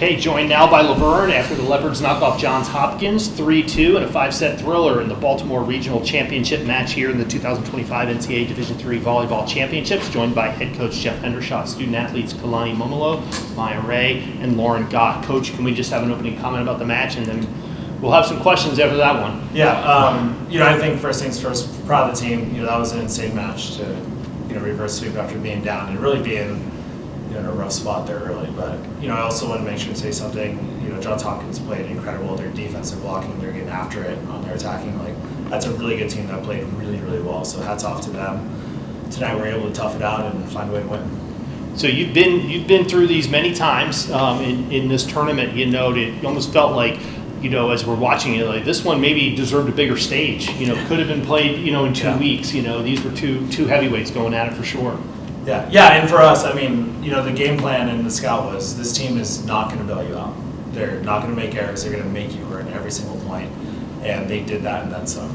Okay, joined now by Verne after the Leopards knock off Johns Hopkins 3-2 in a 5-set thriller in the Baltimore Regional Championship match here in the 2025 NCAA Division III Volleyball Championships, joined by head coach Jeff Hendershot, student athletes Kalani Momolo, Maya Ray, and Lauren Gott. Coach, can we just have an opening comment about the match, and then we'll have some questions after that one? Yeah, I think first things first, proud of the team. That was an insane match to, reverse sweep after being down and really being in a rough spot there early. But, I also want to make sure to say something. Johns Hopkins played incredible. Their defensive blocking, they're getting after it on their attacking. That's a really good team that played really, really well. So hats off to them. Tonight we're able to tough it out and find a way to win. So you've been through these many times in this tournament. It almost felt like, as we're watching it, like this one maybe deserved a bigger stage. Could have been played, in 2 weeks. These were two heavyweights going at it for sure. Yeah, and for us, the game plan and the scout was this team is not going to bail you out. They're not going to make errors. They're going to make you earn every single point, and they did that and then some.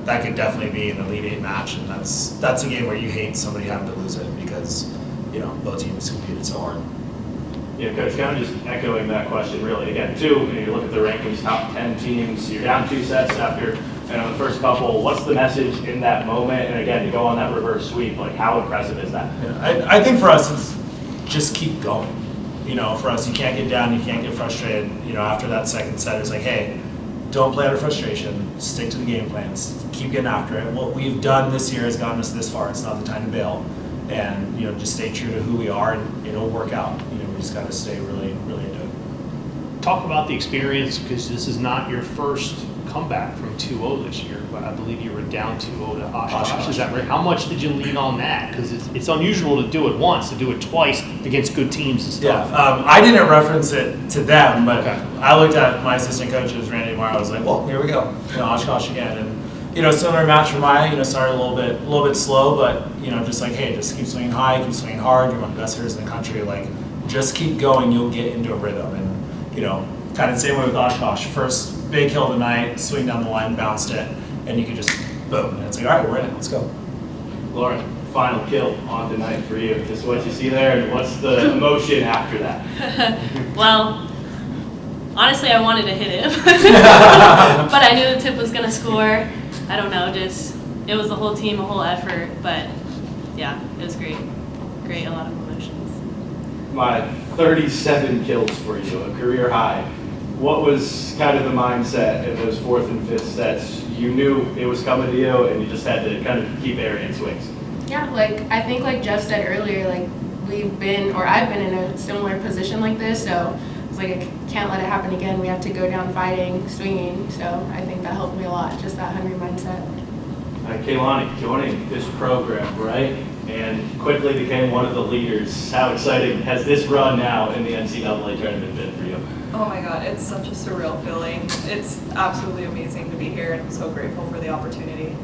That could definitely be an Elite Eight match, and that's a game where you hate somebody having to lose it because both teams competed so hard. Yeah, Coach, kind of just echoing that question really. Again, you look at the rankings, top 10 teams, you're down 2 sets after the first couple. What's the message in that moment? And again, to go on that reverse sweep, how impressive is that? Yeah, I think for us, it's just keep going. For us, you can't get down, you can't get frustrated. After that second set, it's like, hey, don't play out of frustration, stick to the game plans, keep getting after it. What we've done this year has gotten us this far. It's not the time to bail. And just stay true to who we are, and it'll work out. We just got to stay really, really into it. Talk about the experience, because this is not your first comeback from 2-0 this year. But I believe you were down 2-0 to Oshkosh. Is that right? How much did you lean on that? Because it's unusual to do it once. To do it twice against good teams and stuff. Yeah, I didn't reference it to them, but okay. I looked at my assistant coaches, Randy and Mara. I was like, well, here we go, Oshkosh again. And similar match for Maya. Started a little bit slow, but just keep swinging high, keep swinging hard. You're one of the best hitters in the country. Just keep going. You'll get into a rhythm. And kind of the same way with Oshkosh. First big hill of the night, swing down the line, bounced it, and you could just boom. And it's like, all right, we're in it. Let's go. Lauren, final kill on tonight for you. Just what you see there, and what's the emotion after that? Well, honestly, I wanted to hit him, but I knew the tip was going to score. I don't know, it was the whole team, a whole effort, but yeah, it was great. Great, a lot of emotions. My 37 kills for you, a career high. What was kind of the mindset in those 4th and 5th sets? You knew it was coming to you, and you just had to kind of keep airing swings. Yeah, I think like Jeff said earlier, I've been in a similar position like this, so it's like I can't let it happen again. We have to go down fighting, swinging, so I think that helped me a lot, just that hungry mindset. Kalani, joining this program, right? And quickly became one of the leaders. How exciting has this run now in the NCAA tournament been for you? Oh my God, it's such a surreal feeling. It's absolutely amazing to be here, and I'm so grateful for the opportunity.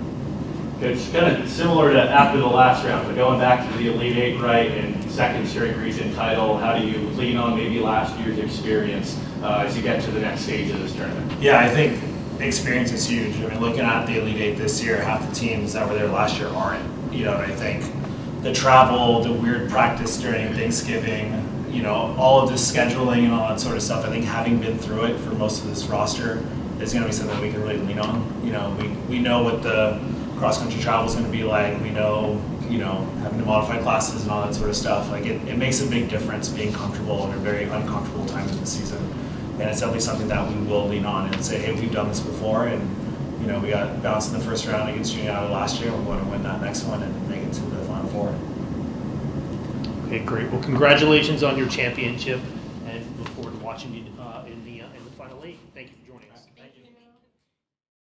It's kind of similar to after the last round, but going back to the Elite Eight, right, and second straight region title, how do you lean on maybe last year's experience as you get to the next stage of this tournament? Yeah, I think experience is huge. Looking at the Elite Eight this year, half the teams that were there last year aren't. I think the travel, the weird practice during Thanksgiving, all of this scheduling and all that sort of stuff, I think having been through it for most of this roster is going to be something we can really lean on. We know what the cross-country travel is going to be like. We know, having to modify classes and all that sort of stuff. It makes a big difference being comfortable in a very uncomfortable time of the season. And it's definitely something that we will lean on and say, hey, we've done this before, and we got bounced in the first round against Junior last year. We're going to win that next one and make it to the Final Four. Okay, great. Well, congratulations on your championship, and look forward to watching you in the Final Eight. Thank you.